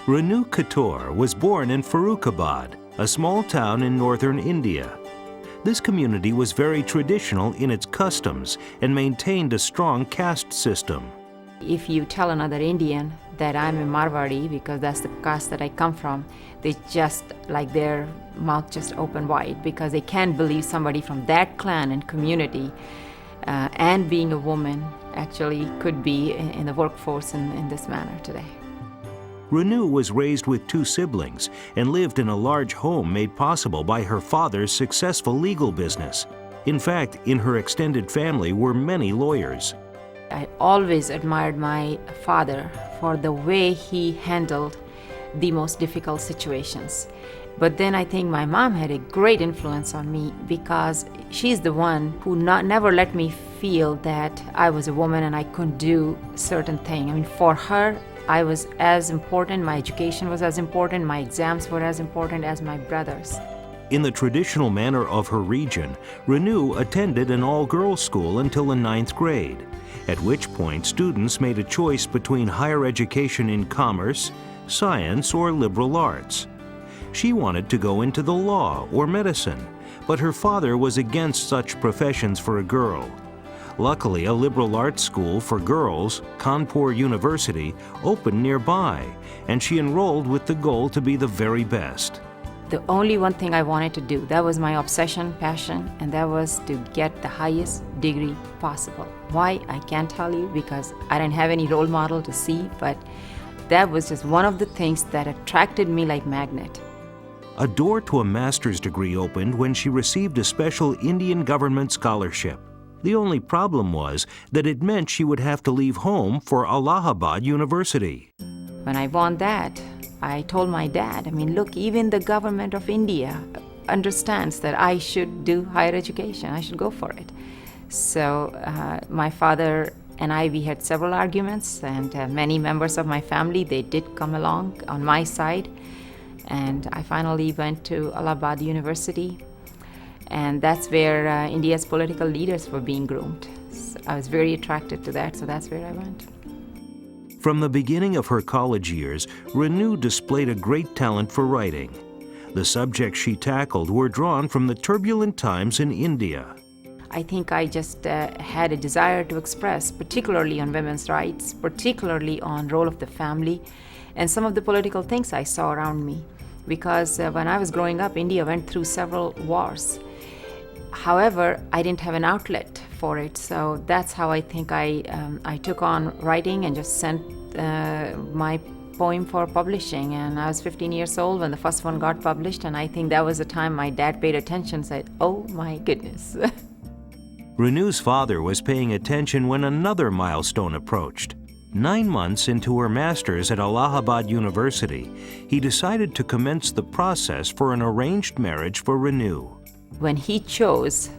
Renu Khators was born in Farrukhabad, a small town in northern India. This community was very traditional in its customs and maintained a strong caste system. If you tell another Indian that I'm a Marwari because that's the caste that I come from, they just like their mouth just open wide because they can't believe somebody from that clan and community and being a woman actually could be in the workforce in this manner today. Renu was raised with two siblings and lived in a large home made possible by her father's successful legal business. In fact, in her extended family were many lawyers. I always admired my father for the way he handled the most difficult situations. But then I think my mom had a great influence on me because she's the one who never let me feel that I was a woman and I couldn't do certain things. I mean, for her, I was as important, my education was as important, my exams were as important as my brothers. In the traditional manner of her region, Renu attended an all-girls school until the 9th grade, at which point students made a choice between higher education in commerce, science, or liberal arts. She wanted to go into the law or medicine, but her father was against such professions for a girl. Luckily, a liberal arts school for girls, Kanpur University, opened nearby, and she enrolled with the goal to be the very best. The only one thing I wanted to do, that was my obsession, passion, and that was to get the highest degree possible. Why? I can't tell you because I didn't have any role model to see, but that was just one of the things that attracted me like magnet. A door to a master's degree opened when she received a special Indian government scholarship. The only problem was that it meant she would have to leave home for Allahabad University. When I won that, I told my dad, I mean, look, even the government of India understands that I should do higher education. I should go for it. So my father and I, we had several arguments, and many members of my family, they did come along on my side. And I finally went to Allahabad University. And that's where India's political leaders were being groomed. So I was very attracted to that, so that's where I went. From the beginning of her college years, Renu displayed a great talent for writing. The subjects she tackled were drawn from the turbulent times in India. I think I just had a desire to express, particularly on women's rights, particularly on role of the family, and some of the political things I saw around me. Because when I was growing up, India went through several wars. However, I didn't have an outlet for it, so that's how I think I took on writing and just sent my poem for publishing. And I was 15 years old when the first one got published, and I think that was the time my dad paid attention and said, "Oh my goodness." Renu's father was paying attention when another milestone approached. 9 months into her master's at Allahabad University, he decided to commence the process for an arranged marriage for Renu. When he chose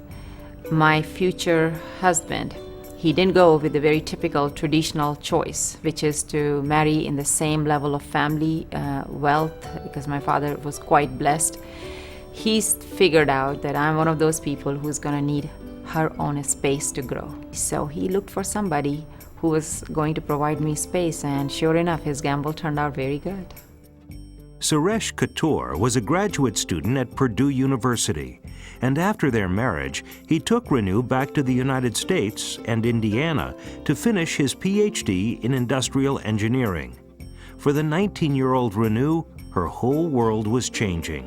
my future husband, he didn't go with the very typical traditional choice, which is to marry in the same level of family wealth, because my father was quite blessed. He's figured out that I'm one of those people who's going to need her own space to grow. So he looked for somebody who was going to provide me space, and sure enough, his gamble turned out very good. Renu Khators was a graduate student at Purdue University, and after their marriage, he took Renu back to the United States and Indiana to finish his PhD in industrial engineering. For the 19-year-old Renu, her whole world was changing.